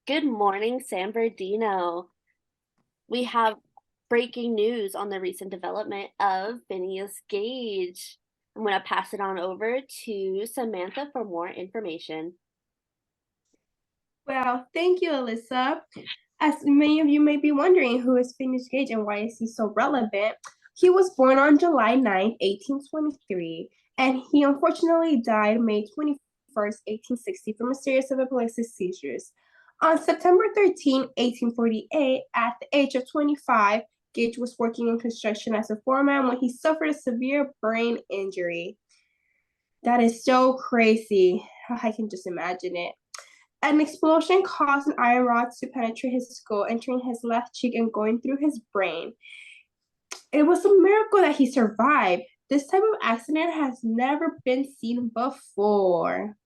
Good morning, San Bernardino. We have breaking news on the recent development of Phineas Gage. I'm going to pass it on over to Samantha for more information. Well, thank you, Alyssa. As many of you may be wondering, who is Phineas Gage and why is he so relevant? He was born on July 9th, 1823, and he unfortunately died May 21st, 1860, from a series of epileptic seizures. On September 13th, 1848, at the age of 25, Gage was working in construction as a foreman when he suffered a severe brain injury. That is so crazy. I can just imagine it. An explosion caused an iron rod to penetrate his skull, entering his left cheek and going through his brain. It was a miracle that he survived. This type of accident has never been seen before.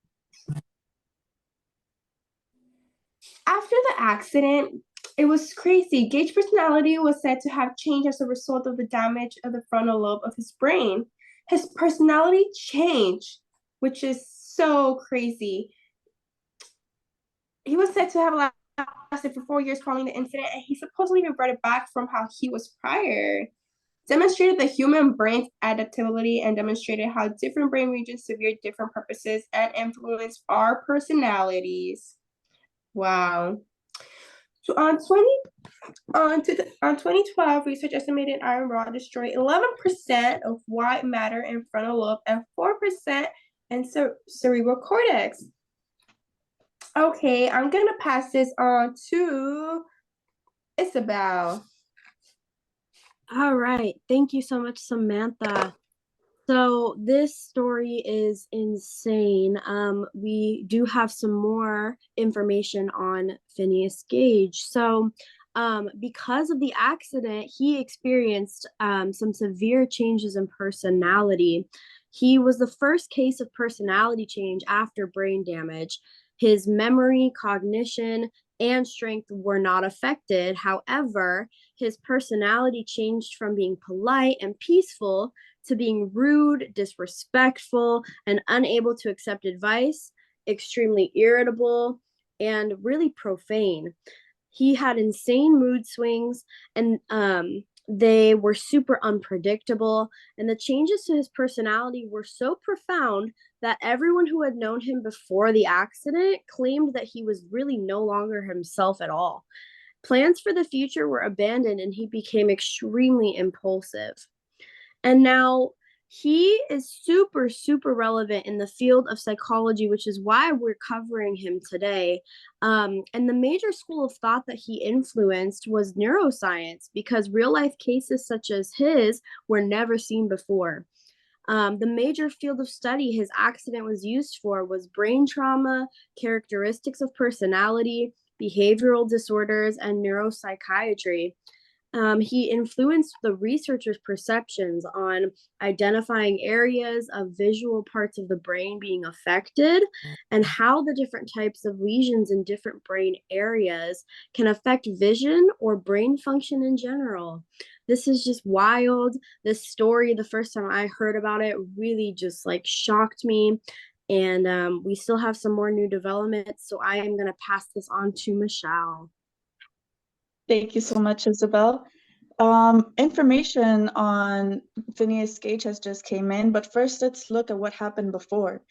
After the accident, it was crazy. Gage's personality was said to have changed as a result of the damage of the frontal lobe of his brain. His personality changed, which is so crazy. He was said to have lasted for 4 years following the incident, and he supposedly reverted back from how he was prior. Demonstrated the human brain's adaptability and demonstrated how different brain regions serve different purposes and influence our personalities. Wow. So on 2012, research estimated iron rod destroyed 11% of white matter in frontal lobe and 4% in cerebral cortex. Okay, I'm gonna pass this on to Isabelle. All right. Thank you so much, Samantha. So this story is insane. We do have some more information on Phineas Gage. Because of the accident, he experienced some severe changes in personality. He was the first case of personality change after brain damage. His memory, cognition, and strength were not affected. However, his personality changed from being polite and peaceful to being rude, disrespectful, and unable to accept advice, extremely irritable, and really profane. He had insane mood swings, and they were super unpredictable. And the changes to his personality were so profound that everyone who had known him before the accident claimed that he was really no longer himself at all. Plans for the future were abandoned, and he became extremely impulsive. And now he is super, super relevant in the field of psychology, which is why we're covering him today. And the major school of thought that he influenced was neuroscience, because real life cases such as his were never seen before. The major field of study his accident was used for was brain trauma, characteristics of personality, behavioral disorders, and neuropsychiatry. He influenced the researchers' perceptions on identifying areas of visual parts of the brain being affected and how the different types of lesions in different brain areas can affect vision or brain function in general. This is just wild. This story, the first time I heard about it, really just like shocked me. And we still have some more new developments. So I am going to pass this on to Michelle. Thank you so much, Isabelle. Information on Phineas Gage has just came in, but first let's look at what happened before.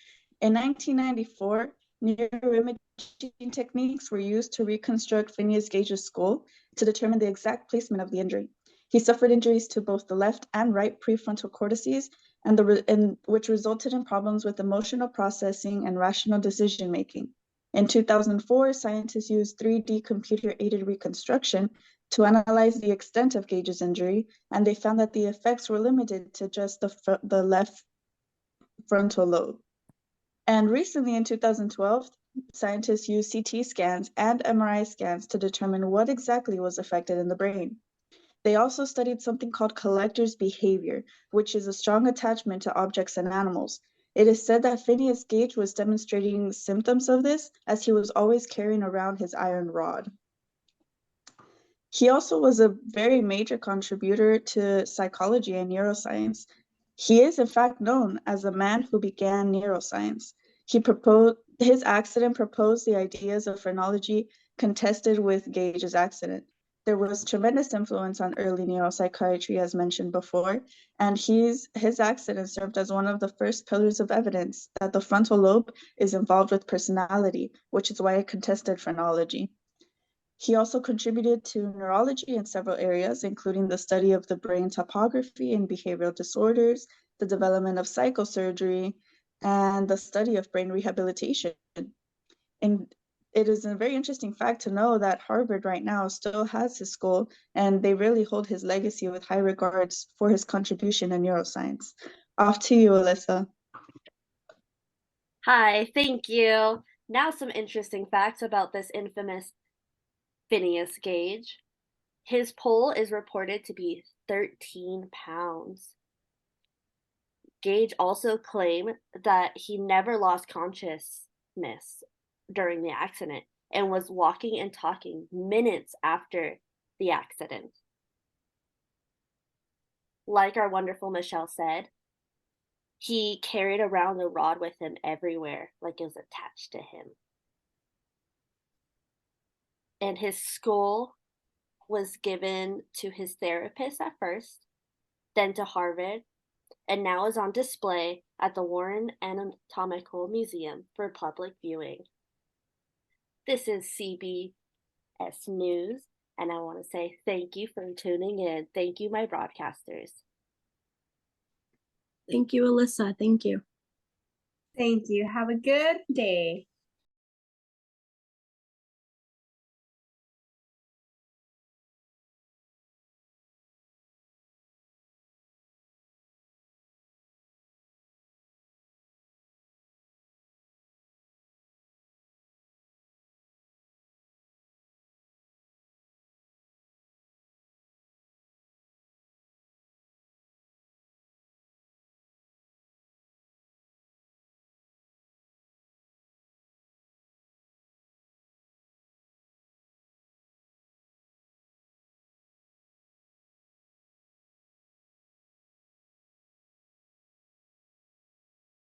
In 1994, neuroimaging techniques were used to reconstruct Phineas Gage's skull to determine the exact placement of the injury. He suffered injuries to both the left and right prefrontal cortices, which resulted in problems with emotional processing and rational decision-making. In 2004, scientists used 3D computer-aided reconstruction to analyze the extent of Gage's injury, and they found that the effects were limited to just the left frontal lobe. And recently, in 2012, scientists used CT scans and MRI scans to determine what exactly was affected in the brain. They also studied something called collector's behavior, which is a strong attachment to objects and animals. It is said that Phineas Gage was demonstrating symptoms of this as he was always carrying around his iron rod. He also was a very major contributor to psychology and neuroscience. He is, in fact, known as the man who began neuroscience. He proposed His accident proposed the ideas of phrenology contested with Gage's accident. There was tremendous influence on early neuropsychiatry, as mentioned before, and his accident served as one of the first pillars of evidence that the frontal lobe is involved with personality, which is why it contested phrenology. He also contributed to neurology in several areas, including the study of the brain topography in behavioral disorders, the development of psychosurgery, and the study of brain rehabilitation. And it is a very interesting fact to know that Harvard right now still has his school, and they really hold his legacy with high regards for his contribution in neuroscience. Off to you, Alyssa. Hi, thank you. Now some interesting facts about this infamous Phineas Gage. His pole is reported to be 13 pounds. Gage also claimed that he never lost consciousness during the accident and was walking and talking minutes after the accident. Like our wonderful Michelle said, he carried around the rod with him everywhere, like it was attached to him. And his skull was given to his therapist at first, then to Harvard, and now is on display at the Warren Anatomical Museum for public viewing. This is CBS News, and I want to say thank you for tuning in. Thank you, my broadcasters. Thank you, Alyssa. Thank you. Thank you. Have a good day.